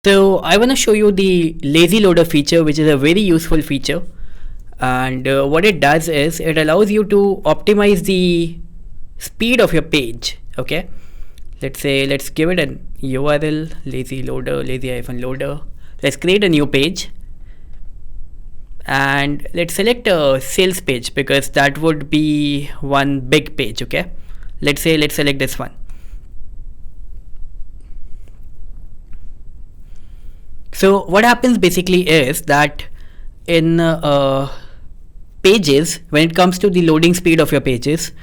So I want to show you the lazy loader feature, which is a very useful feature. And what it does is it allows you to optimize the speed of your page. Okay, let's give it an URL, lazy loader, lazy-loader. Let's create a new page, and let's select a sales page because that would be one big page. Okay, let's select this one. So what happens basically is that in pages, when it comes to the loading speed of your pages,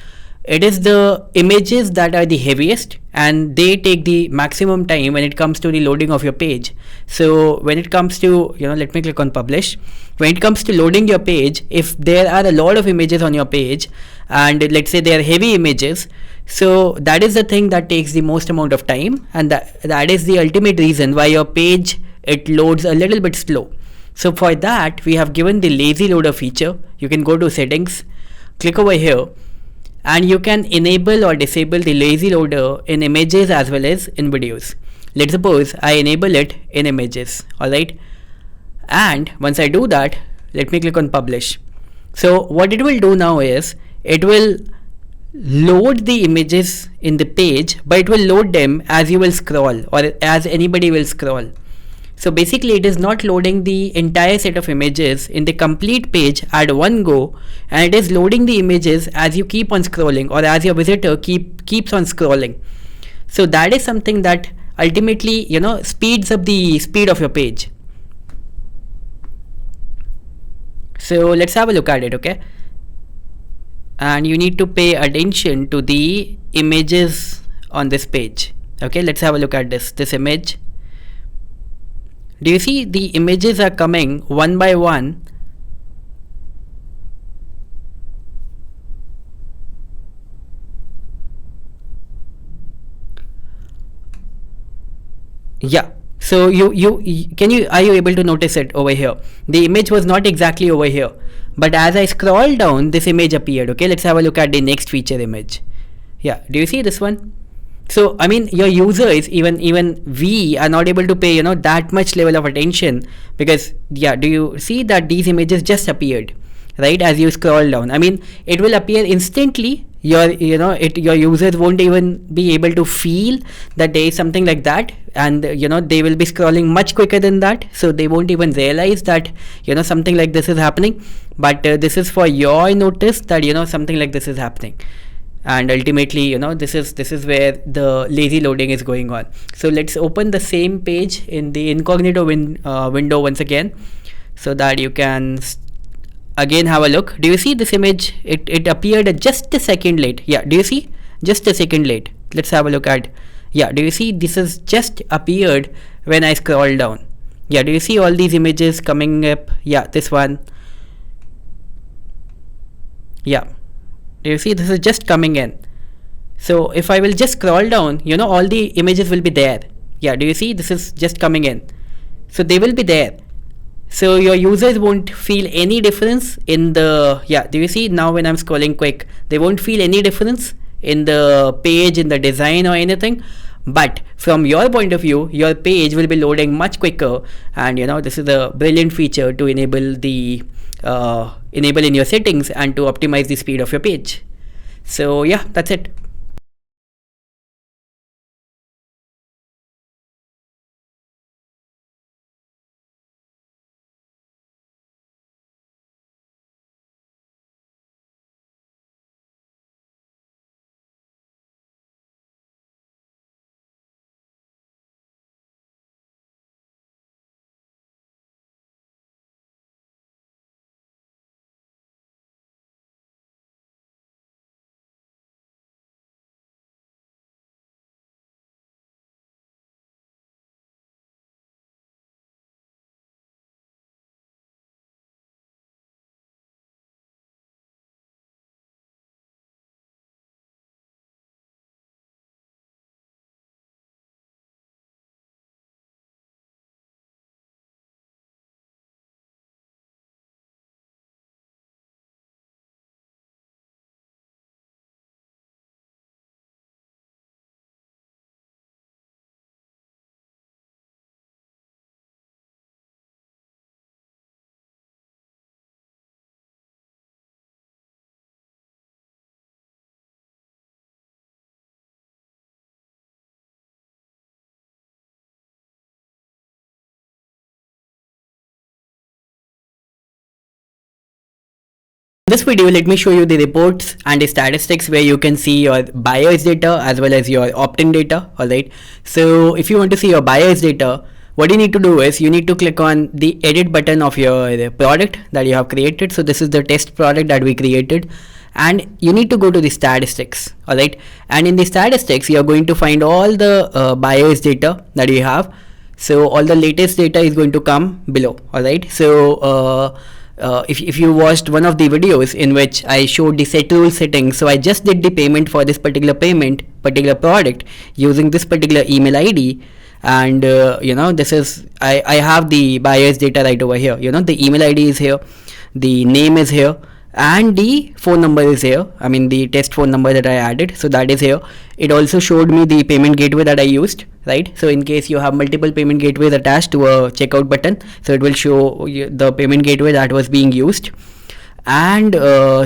it is the images that are the heaviest and they take the maximum time when it comes to the loading of your page. So when it comes to, let me click on publish. When it comes to loading your page, if there are a lot of images on your page and let's say they are heavy images, so that is the thing that takes the most amount of time, and that is the ultimate reason why your page, it loads a little bit slow. So for that, we have given the lazy loader feature. You can go to settings, click over here, and you can enable or disable the lazy loader in images as well as in videos. Let's suppose I enable it in images. Alright, and once I do that, let me click on publish. So what it will do now is it will load the images in the page, but it will load them as you will scroll or as anybody will scroll. So basically it is not loading the entire set of images in the complete page at one go, and it is loading the images as you keep on scrolling or as your visitor keeps on scrolling. So that is something that ultimately speeds up the speed of your page. So let's have a look at it. Okay, and you need to pay attention to the images on this page. Okay, let's have a look at this image. Do you see the images are coming one by one? Yeah, so are you able to notice it over here? The image was not exactly over here, but as I scroll down, this image appeared. Okay, let's have a look at the next feature image. Yeah, do you see this one? So I mean, your users, even we are not able to pay that much level of attention, because yeah, do you see that these images just appeared right as you scroll down? I mean, it will appear instantly. Your users won't even be able to feel that there is something like that, and they will be scrolling much quicker than that, so they won't even realize that something like this is happening. But this is for your notice that something like this is happening, and ultimately this is where the lazy loading is going on. So let's open the same page in the incognito window once again, so that you can again have a look. Do you see this image? It appeared just a second late. Yeah, do you see? Just a second late. Let's have a look at. Yeah, do you see this is just appeared when I scroll down? Yeah, do you see all these images coming up? Yeah, this one. Yeah, do you see this is just coming in? So if I will just scroll down, all the images will be there. Yeah, do you see this is just coming in? So they will be there. So your users won't feel any difference in the, yeah, do you see now when I'm scrolling quick, they won't feel any difference in the page, in the design or anything. But from your point of view, your page will be loading much quicker, and this is a brilliant feature to enable in your settings and to optimize the speed of your page. So yeah, that's it. In this video, let me show you the reports and the statistics where you can see your buyer's data as well as your opt-in data. Alright, so if you want to see your buyer's data, what you need to do is you need to click on the edit button of your product that you have created. So this is the test product that we created, and you need to go to the statistics. Alright, and in the statistics you are going to find all the buyer's data that you have. So all the latest data is going to come below. Alright, so if you watched one of the videos in which I showed the set rule settings, so I just did the payment for this particular product using this particular email ID, and this is I have the buyer's data right over here. The email ID is here, the name is here, and the phone number is here. I mean the test phone number that I added, so that is here. It also showed me the payment gateway that I used, right? So in case you have multiple payment gateways attached to a checkout button, so it will show you the payment gateway that was being used, and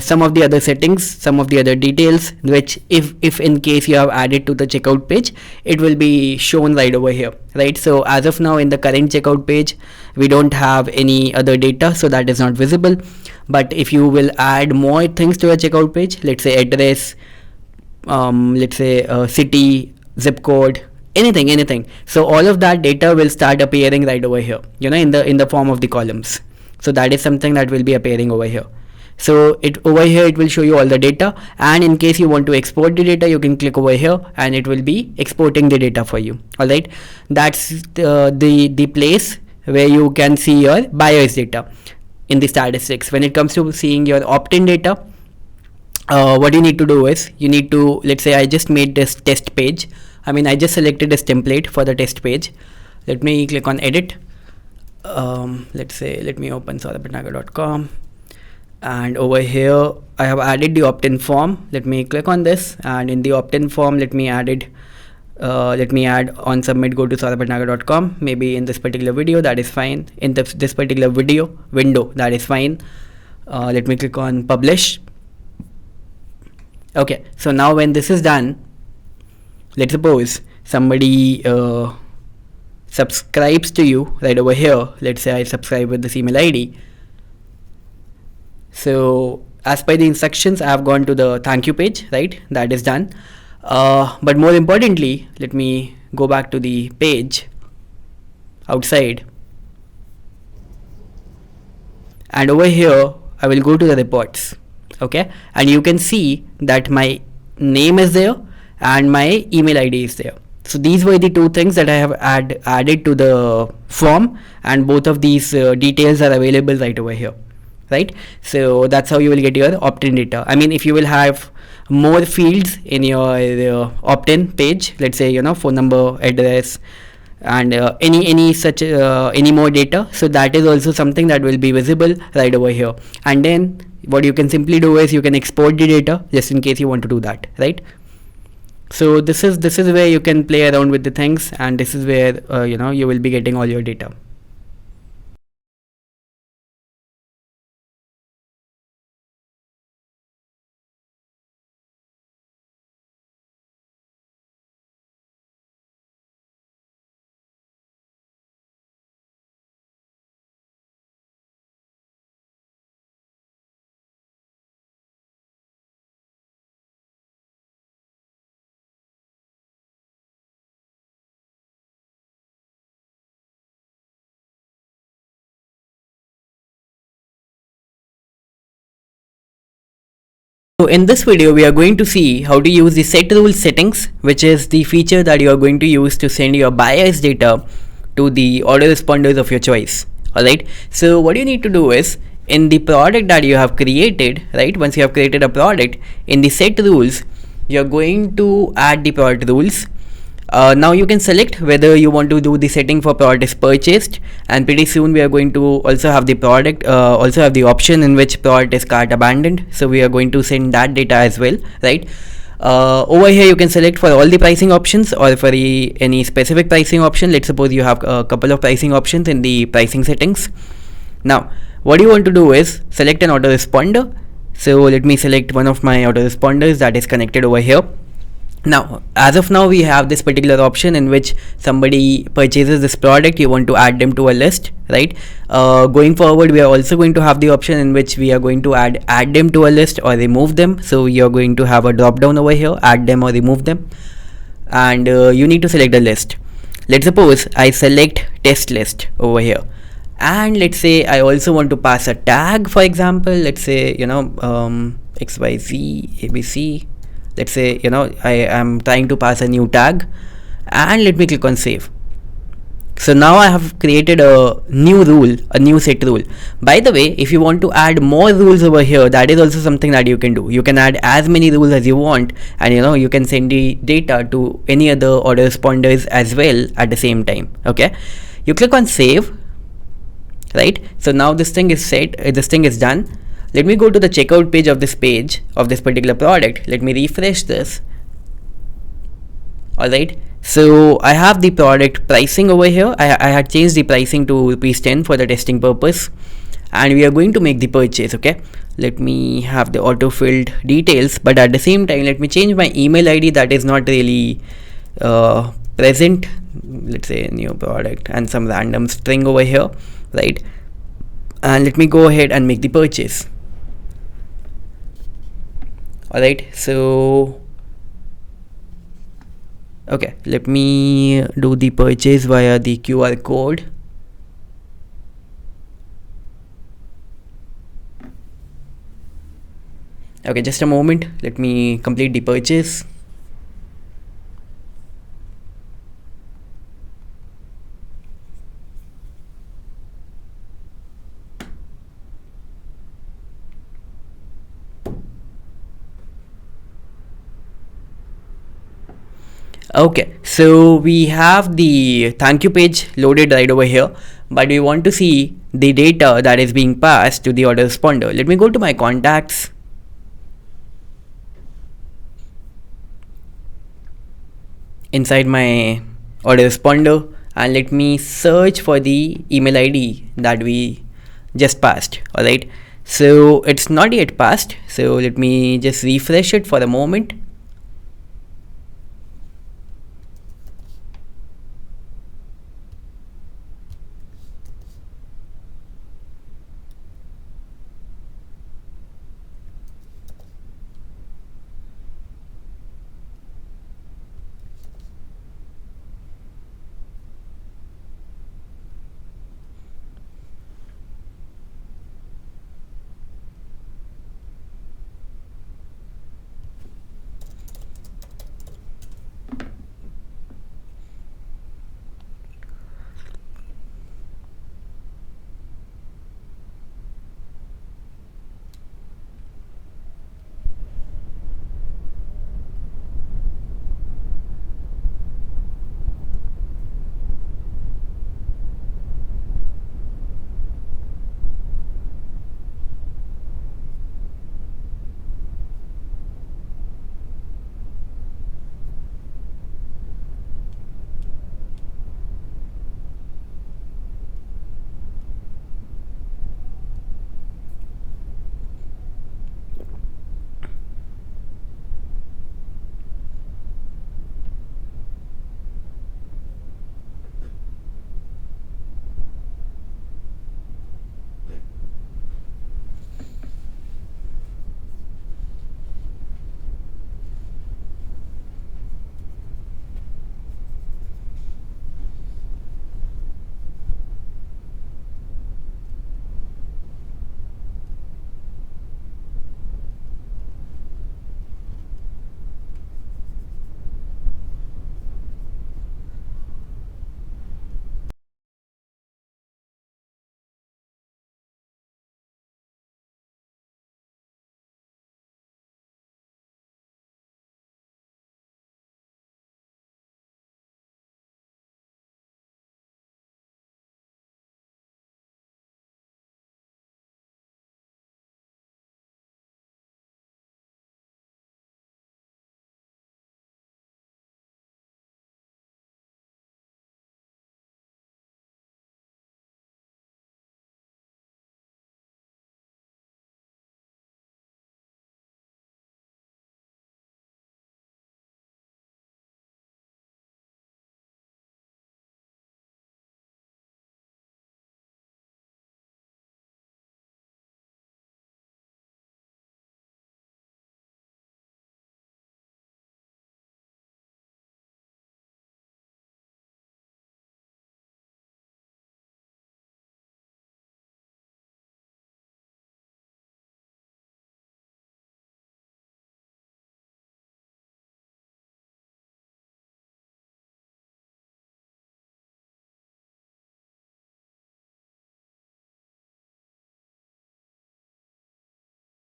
some of the other settings, some of the other details, which if in case you have added to the checkout page, it will be shown right over here, right? So as of now in the current checkout page, we don't have any other data, so that is not visible. But if you will add more things to a checkout page, let's say address, let's say city, zip code, anything, so all of that data will start appearing right over here, in the form of the columns. So that is something that will be appearing over here. So over here it will show you all the data, and in case you want to export the data, you can click over here and it will be exporting the data for you. Alright, that's the place where you can see your buyer's data in the statistics. When it comes to seeing your opt-in data, what you need to do is you need to, let's say I just made this test page. I just selected this template for the test page. Let me click on edit. Let me open saurabhbhatnagar.com, and over here I have added the opt-in form. Let me click on this, and in the opt-in form let me add on submit go to saurabhbhatnagar.com. maybe in this particular video, that is fine. In this particular video window, that is fine. Let me click on publish. Okay, so now when this is done, let's suppose somebody subscribes to you right over here. Let's say I subscribe with this email ID. So as per the instructions, I have gone to the thank you page, right? That is done. But more importantly, let me go back to the page outside, and over here I will go to the reports. Okay, and you can see that my name is there and my email ID is there. So these were the two things that I have added to the form, and both of these details are available right over here, right? So that's how you will get your opt-in data. If you will have more fields in your opt-in page, let's say phone number, address, and any more data, so that is also something that will be visible right over here. And then what you can simply do is you can export the data just in case you want to do that, right? So this is where you can play around with the things, and this is where you will be getting all your data. So in this video, we are going to see how to use the set rule settings, which is the feature that you are going to use to send your buyer's data to the autoresponders of your choice. Alright, so what you need to do is, in the product that you have created, right, once you have created a product, in the set rules, you are going to add the product rules. Now you can select whether you want to do the setting for product is purchased, and pretty soon we are going to also have the product also have the option in which product is cart abandoned, so we are going to send that data as well, right? Over here you can select for all the pricing options or for any specific pricing option. Let's suppose you have a couple of pricing options in the pricing settings. Now what you want to do is select an autoresponder. So let me select one of my autoresponders that is connected over here. Now, as of now, we have this particular option in which somebody purchases this product, you want to add them to a list, right? Going forward, we are also going to have the option in which we are going to add them to a list or remove them. So you're going to have a drop down over here, add them or remove them, and you need to select a list. Let's suppose I select test list over here, and let's say I also want to pass a tag. For example, let's say XYZ ABC. Let's say I am trying to pass a new tag, and let me click on save. So now I have created a new rule, a new set rule. By the way, if you want to add more rules over here, that is also something that you can do. You can add as many rules as you want, and you can send the data to any other order responders as well at the same time. Okay, you click on save, right? So now this thing is set, this thing is done. Let me go to the checkout page of this particular product. Let me refresh this. Alright, so I have the product pricing over here. I had changed the pricing to ₹10 for the testing purpose, and we are going to make the purchase. Okay, let me have the auto-filled details, but at the same time let me change my email ID that is not really present. Let's say new product and some random string over here, right? And let me go ahead and make the purchase. Alright, so okay, let me do the purchase via the QR code. Okay, just a moment, let me complete the purchase. Okay, so we have the thank you page loaded right over here, but we want to see the data that is being passed to the order responder. Let me go to my contacts. Inside my order responder, and let me search for the email ID that we just passed. Alright, so it's not yet passed, so let me just refresh it for a moment.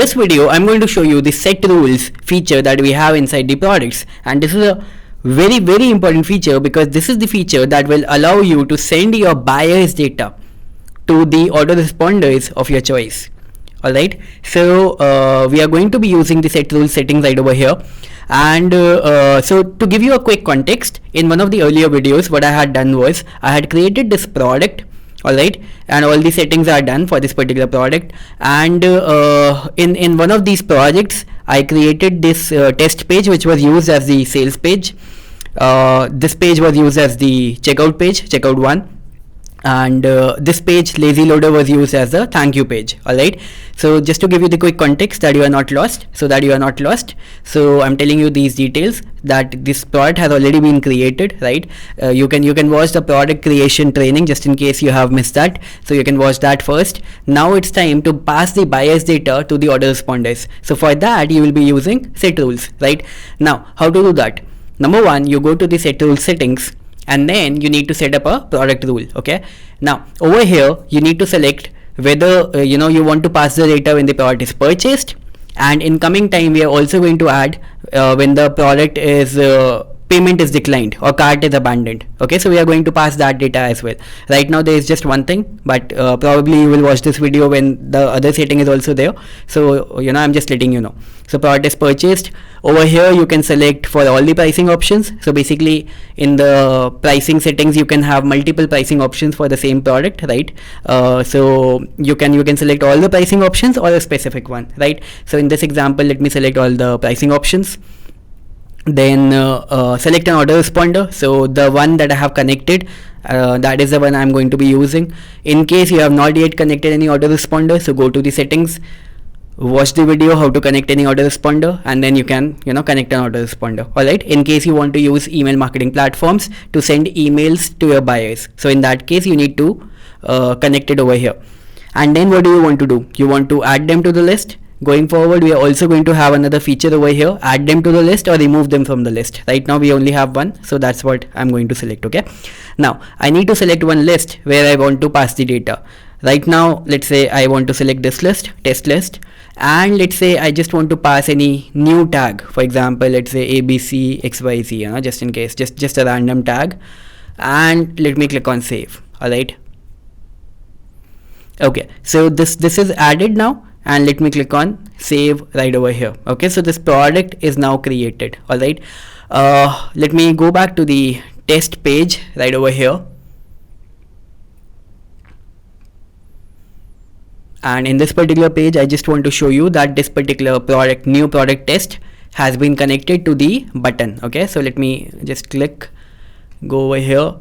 This video I'm going to show you the set rules feature that we have inside the products, and this is a very important feature because this is the feature that will allow you to send your buyers data to the autoresponders of your choice. Alright, so we are going to be using the set rule settings right over here, and so to give you a quick context, in one of the earlier videos what I had done was I had created this product. Alright, and all the settings are done for this particular product, and in one of these projects I created this test page which was used as the sales page. This page was used as the checkout page, checkout one, and this page, lazy loader, was used as the thank you page. Alright, so just to give you the quick context that you are not lost, so I'm telling you these details that this product has already been created, right? You can watch the product creation training just in case you have missed that, so you can watch that first. Now it's time to pass the buyer's data to the autoresponders. So for that you will be using set rules, right? Now how to do that? Number one, you go to the set rule settings, and then you need to set up a product rule. Okay, now over here you need to select whether you want to pass the data when the product is purchased, and in coming time we are also going to add when the product is payment is declined or cart is abandoned. Okay, so we are going to pass that data as well. Right now there is just one thing, but probably you will watch this video when the other setting is also there, so I'm just letting you know. So product is purchased. Over here you can select for all the pricing options. So basically in the pricing settings you can have multiple pricing options for the same product, right? So you can select all the pricing options or a specific one, right? So in this example, let me select all the pricing options. Then select an autoresponder. So the one that I have connected, that is the one I'm going to be using. In case you have not yet connected any autoresponder, so go to the settings, watch the video how to connect any autoresponder, and then you can connect an autoresponder. Alright, in case you want to use email marketing platforms to send emails to your buyers, so in that case you need to connect it over here. And then what do you want to do? You want to add them to the list. Going forward we are also going to have another feature over here, add them to the list or remove them from the list. Right now we only have one, so that's what I'm going to select. Okay, now I need to select one list where I want to pass the data. Right now let's say I want to select this list, test list, and let's say I just want to pass any new tag. For example, let's say ABCXYZ, just in case, just a random tag, and let me click on save. Alright, okay, so this is added now, and let me click on save right over here. Okay, so this product is now created. Alright, let me go back to the test page right over here, and in this particular page I just want to show you that this particular product, new product test, has been connected to the button. Okay, so let me just go over here,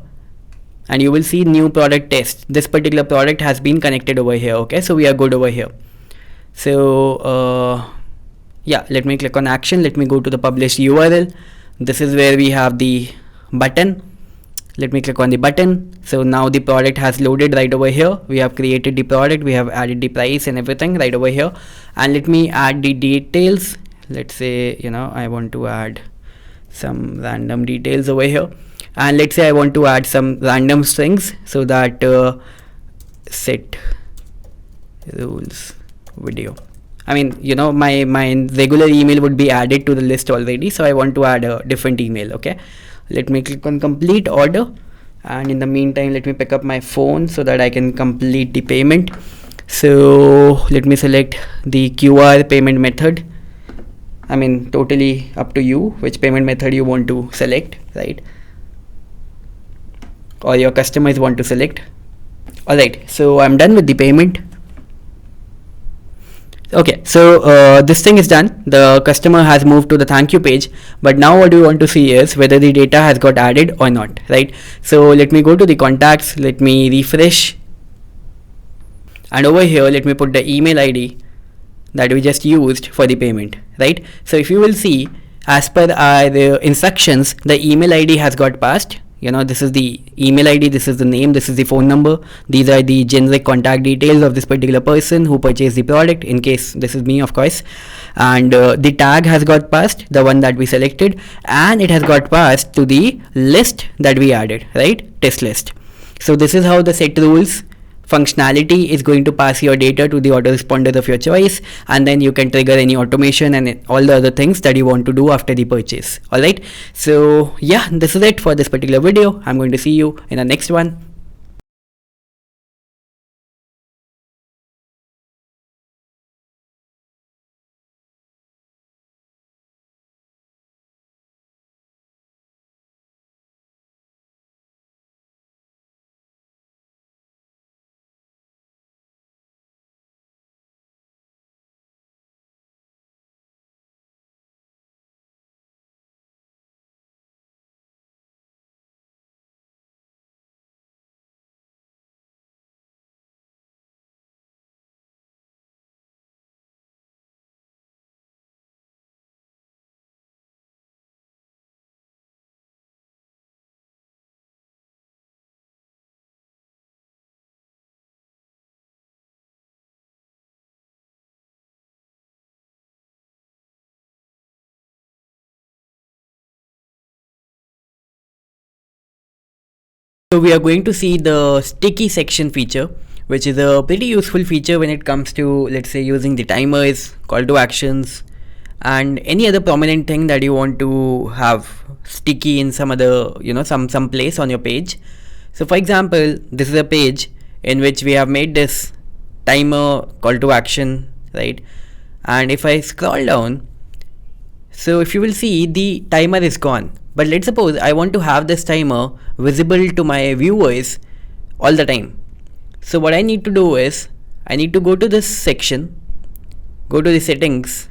and you will see new product test. This particular product has been connected over here. Okay, so we are good over here. So yeah, let me click on action. Let me go to the published URL. This is where we have the button. Let me click on the button. So now the product has loaded right over here. We have created the product, we have added the price and everything right over here, and let me add the details. Let's say I want to add some random details over here, and let's say I want to add some random strings, so that set rules video, I mean my regular email would be added to the list already, so I want to add a different email. Okay, let me click on complete order, and in the meantime let me pick up my phone so that I can complete the payment. So let me select the QR payment method. I mean, totally up to you which payment method you want to select, right, or your customers want to select. Alright, so I'm done with the payment. Okay, so this thing is done. The customer has moved to the thank you page, but now what we want to see is whether the data has got added or not, right? So let me go to the contacts, let me refresh, and over here let me put the email ID that we just used for the payment, right? So if you will see, as per our instructions, the email ID has got passed. This is the email ID, this is the name, this is the phone number, these are the generic contact details of this particular person who purchased the product, in case this is me, of course, and the tag has got passed, the one that we selected, and it has got passed to the list that we added, right, test list. So this is how the set rules functionality is going to pass your data to the autoresponder of your choice, and then you can trigger any automation and all the other things that you want to do after the purchase. Alright, so yeah, this is it for this particular video. I'm going to see you in the next one. So we are going to see the sticky section feature, which is a pretty useful feature when it comes to, let's say, using the timers, call to actions, and any other prominent thing that you want to have sticky in some other, some place on your page. So for example, this is a page in which we have made this timer call to action, right? And if I scroll down, so if you will see, the timer is gone. But let's suppose I want to have this timer visible to my viewers all the time. So what I need to do is, I need to go to this section, go to the settings,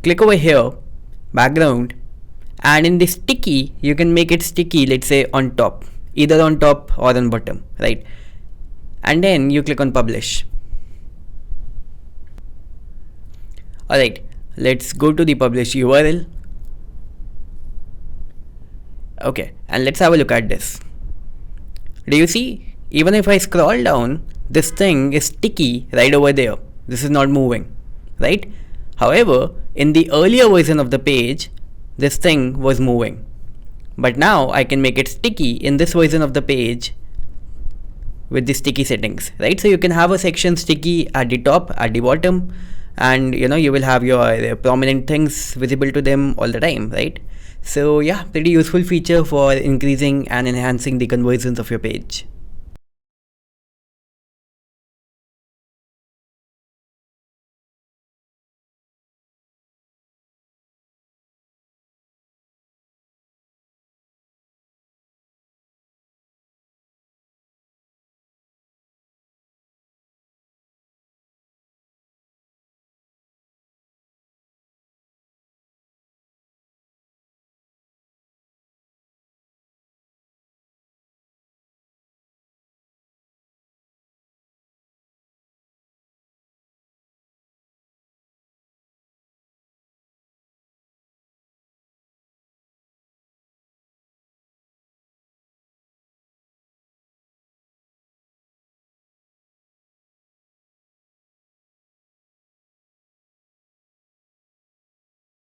click over here, background, and in the sticky, you can make it sticky, let's say on top, either on top or on bottom, right? And then you click on publish. Alright, let's go to the publish URL. Okay, and let's have a look at this. Do you see? Even if I scroll down, this thing is sticky right over there. This is not moving, right? However, in the earlier version of the page, this thing was moving. But now I can make it sticky in this version of the page with the sticky settings, right? So you can have a section sticky at the top, at the bottom, and you will have your prominent things visible to them all the time, right? So yeah, pretty useful feature for increasing and enhancing the conversions of your page.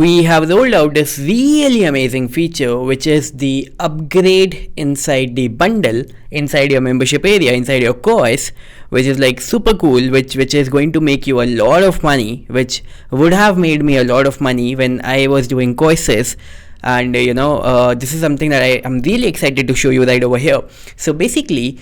We have rolled out this really amazing feature, which is the upgrade inside the bundle, inside your membership area, inside your course, which is like super cool, which is going to make you a lot of money, which would have made me a lot of money when I was doing courses. And this is something that I am really excited to show you right over here. So basically,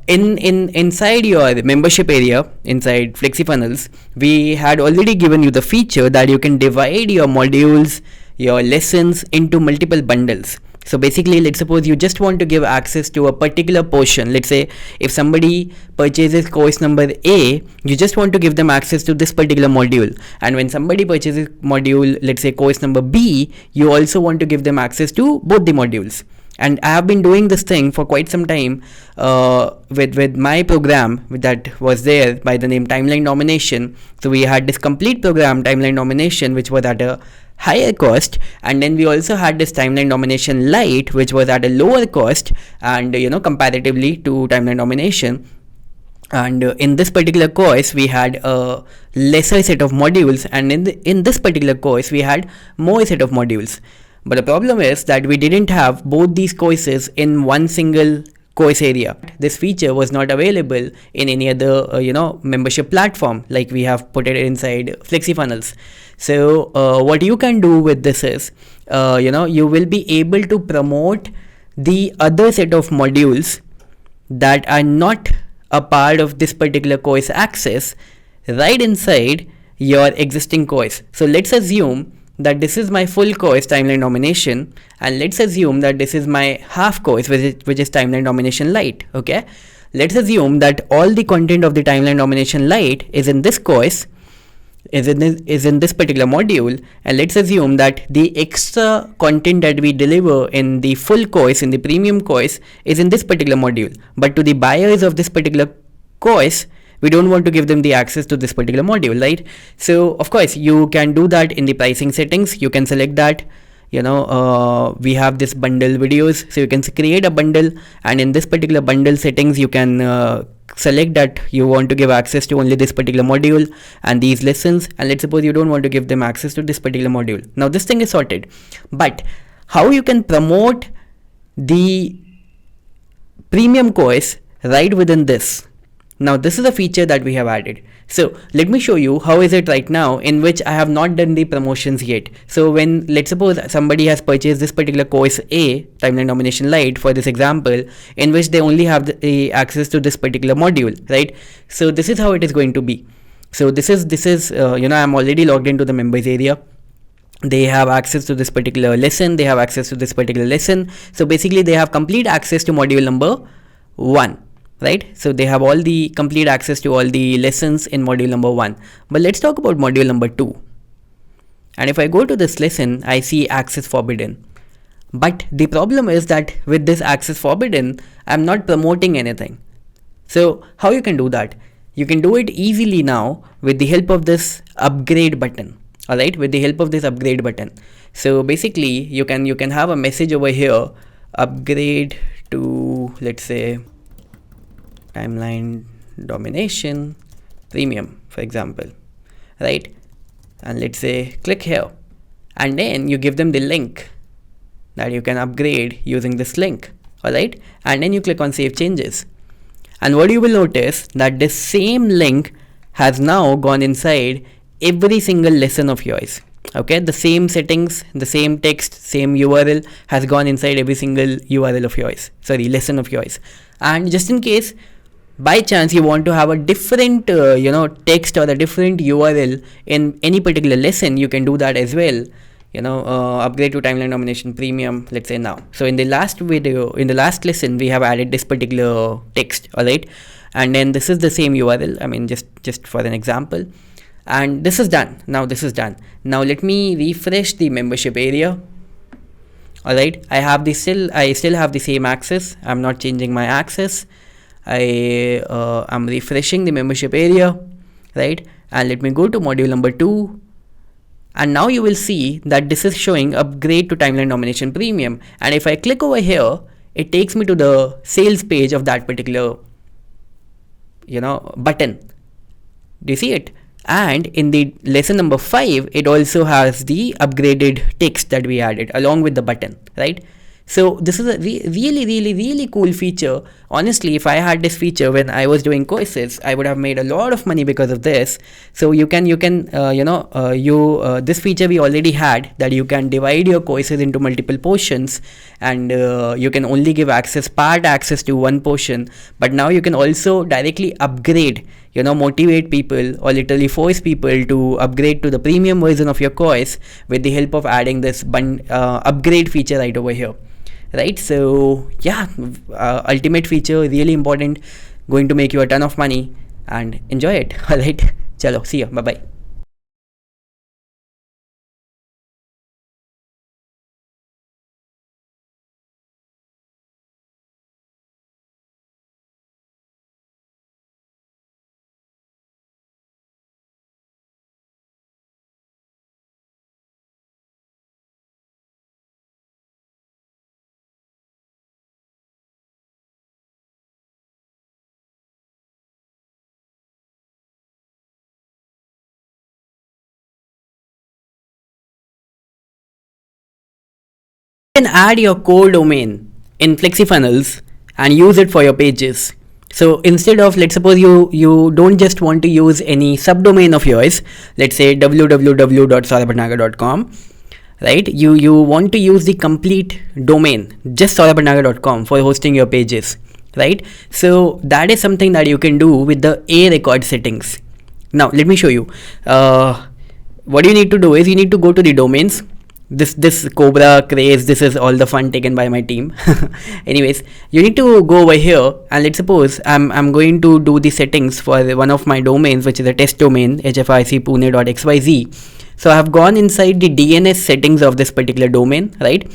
inside your membership area, inside FlexiFunnels, we had already given you the feature that you can divide your modules, your lessons into multiple bundles. So basically, let's suppose you just want to give access to a particular portion. Let's say if somebody purchases course number A, you just want to give them access to this particular module. And when somebody purchases module, let's say course number B, you also want to give them access to both the modules. And I have been doing this thing for quite some time with my program that was there by the name Timeline Domination. So we had this complete program, Timeline Domination, which was at a higher cost, and then we also had this Timeline Domination Lite, which was at a lower cost, and comparatively to Timeline Domination. And in this particular course we had a lesser set of modules, and in this particular course we had more set of modules. But the problem is that we didn't have both these courses in one single course area. This feature was not available in any other membership platform, like we have put it inside FlexiFunnels. So what you can do with this is you will be able to promote the other set of modules that are not a part of this particular course access right inside your existing course. So let's assume that this is my full course timeline domination, and let's assume that this is my half course which is timeline domination light. Okay, let's assume that all the content of the timeline domination light is in this course, is in this particular module, and let's assume that the extra content that we deliver in the full course, in the premium course, is in this particular module. But to the buyers of this particular course, we don't want to give them the access to this particular module, right? So of course you can do that in the pricing settings. You can select that, we have this bundle videos, so you can create a bundle, and in this particular bundle settings you can select that you want to give access to only this particular module and these lessons, and let's suppose you don't want to give them access to this particular module. Now this thing is sorted, but how you can promote the premium course right within this? Now this is a feature that we have added. So let me show you how is it right now, in which I have not done the promotions yet. So when, let's suppose somebody has purchased this particular course A, timeline domination light, for this example, in which they only have the access to this particular module, right? So this is how it is going to be. So this is I'm already logged into the members area. They have access to this particular lesson, they have access to this particular lesson. So basically they have complete access to module number 1. Right, so they have all the complete access to all the lessons in module number 1. But let's talk about module number 2. And if I go to this lesson, I see access forbidden. But the problem is that with this access forbidden, I'm not promoting anything. So how you can do that? You can do it easily now with the help of this upgrade button. All right, with the help of this upgrade button. So basically you can have a message over here, upgrade to, let's say, timeline domination premium, for example, right? And let's say click here, and then you give them the link that you can upgrade using this link. All right, and then you click on save changes, and what you will notice that this same link has now gone inside every single lesson of yours. Okay, the same settings, the same text, same URL has gone inside every single URL of yours, sorry, lesson of yours. And just in case by chance you want to have a different text or a different URL in any particular lesson, you can do that as well. Upgrade to timeline domination premium, let's say now. So in the last video, in the last lesson, we have added this particular text, all right, and then this is the same URL, I mean just for an example, and this is done. Now this is done. Now let me refresh the membership area. All right, I still have the same access. I'm not changing my access. I'm refreshing the membership area, right? And let me go to module number 2, and now you will see that this is showing upgrade to timeline domination premium. And if I click over here, it takes me to the sales page of that particular button. Do you see it? And in the lesson number 5, it also has the upgraded text that we added along with the button, right? So this is a really cool feature. Honestly, if I had this feature when I was doing courses, I would have made a lot of money because of this. So this feature we already had, that you can divide your courses into multiple portions, and you can only give part access to one portion. But now you can also directly upgrade, motivate people or literally force people to upgrade to the premium version of your course with the help of adding this upgrade feature right over here. Right, so yeah, ultimate feature, really important, going to make you a ton of money, and enjoy it. All right, chalo, see you, bye bye. You can add your core domain in FlexiFunnels and use it for your pages. So instead of, let's suppose you don't just want to use any subdomain of yours, let's say www.saurabhbhatnagar.com, right? You want to use the complete domain, just saurabhbhatnagar.com, for hosting your pages, right? So that is something that you can do with the A record settings. Now let me show you. What you need to do is you need to go to the domains. This Cobra craze, this is all the fun taken by my team. Anyways, you need to go over here, and let's suppose I'm going to do the settings for one of my domains, which is a test domain, hfrcpune.xyz. So I have gone inside the DNS settings of this particular domain, right?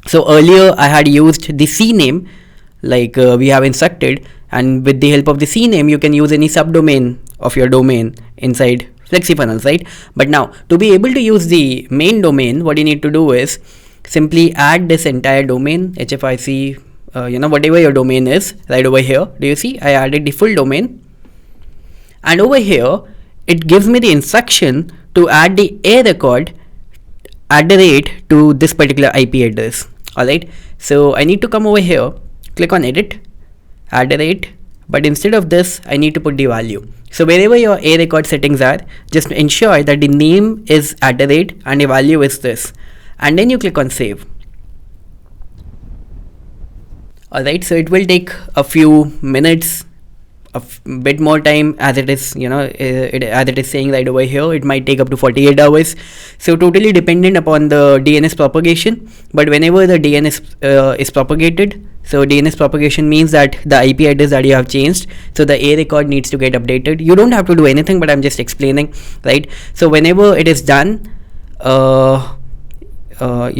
So earlier I had used the CNAME, like we have instructed, and with the help of the CNAME you can use any subdomain of your domain inside FlexiFunnels, right? But now, to be able to use the main domain, what you need to do is simply add this entire domain, HFIC, whatever your domain is, right over here. Do you see? I added the full domain, and over here it gives me the instruction to add the A record @ to this particular IP address. Alright, so I need to come over here, click on edit, @, but instead of this I need to put the value. So wherever your A record settings are, just ensure that the name is @ and the value is this, and then you click on save. Alright, so it will take a few minutes, a bit more time, as it is, as it is saying right over here. It might take up to 48 hours. So totally dependent upon the DNS propagation. But whenever the DNS is propagated, so DNS propagation means that the IP address that you have changed, so the A record needs to get updated. You don't have to do anything, but I'm just explaining, right? So whenever it is done, what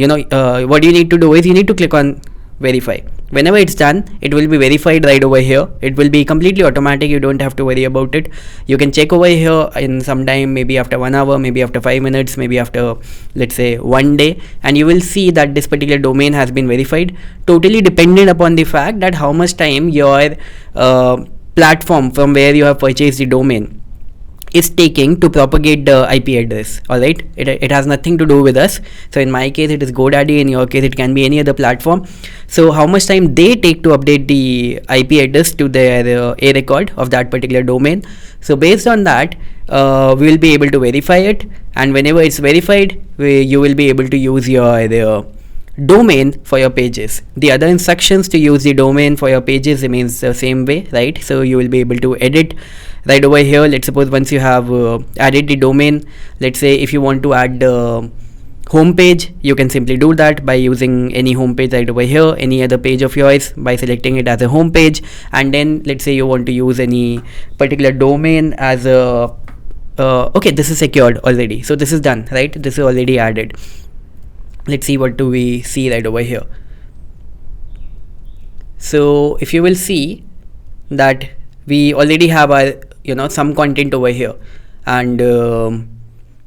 you need to do is you need to click on verify. Whenever it's done, it will be verified right over here. It will be completely automatic. You don't have to worry about it. You can check over here in some time, maybe after 1 hour, maybe after 5 minutes, maybe after, let's say, 1 day, and you will see that this particular domain has been verified. Totally dependent upon the fact that how much time your platform from where you have purchased the domain is taking to propagate the IP address. Alright, it has nothing to do with us. So in my case it is GoDaddy, in your case it can be any other platform. So how much time they take to update the IP address to their A record of that particular domain. So based on that, we will be able to verify it, and whenever it's verified, you will be able to use your domain for your pages. The other instructions to use the domain for your pages remains the same way, right? So you will be able to edit right over here. Let's suppose once you have added the domain, let's say if you want to add the home page, you can simply do that by using any home page right over here, any other page of yours, by selecting it as a home page. And then let's say you want to use any particular domain as a okay, this is secured already, so this is done, right? This is already added. Let's see, what do we see right over here. So if you will see that we already have our some content over here, and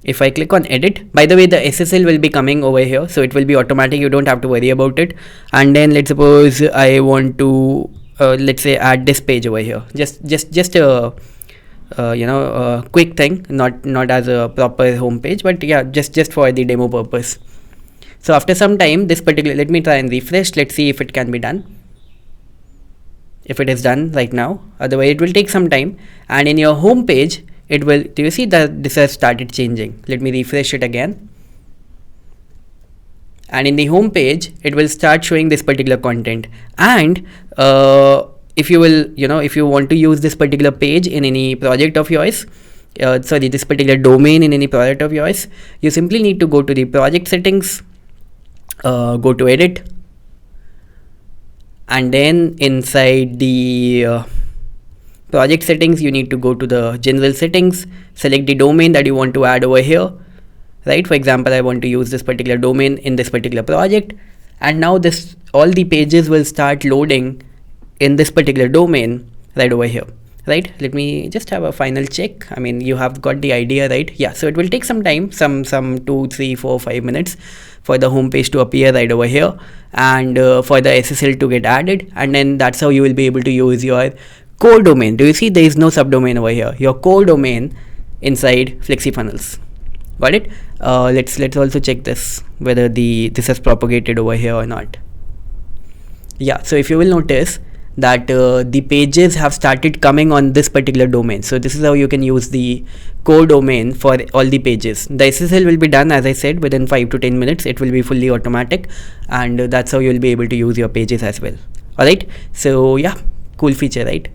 if I click on edit, by the way, the SSL will be coming over here, so it will be automatic. You don't have to worry about it. And then let's suppose I want to let's say add this page over here, just a quick thing, not as a proper home page, but yeah, just for the demo purpose. So after some time, this particular, let me try and refresh. Let's see if it can be done. If it is done right now, otherwise it will take some time. And in your home page, it will, do you see that this has started changing? Let me refresh it again. And in the home page, it will start showing this particular content. And if you will, if you want to use this particular page in any project of yours, this particular domain in any project of yours, you simply need to go to the project settings, go to edit, and then inside the project settings, you need to go to the general settings, select the domain that you want to add over here, right? For example, I want to use this particular domain in this particular project, and now all the pages will start loading in this particular domain right over here, right? Let me just have a final check. I mean, you have got the idea, right? Yeah, so it will take some time, some 2, 3, 4, 5 minutes for the home page to appear right over here, and for the SSL to get added, and then that's how you will be able to use your core domain. Do you see there is no subdomain over here? Your core domain inside FlexiFunnels. Got it? Let's also check this, whether this has propagated over here or not. Yeah, so if you will notice, that the pages have started coming on this particular domain. So this is how you can use the core domain for all the pages. The SSL will be done, as I said, within 5 to 10 minutes. It will be fully automatic, and that's how you'll be able to use your pages as well. Alright, so yeah, cool feature, right?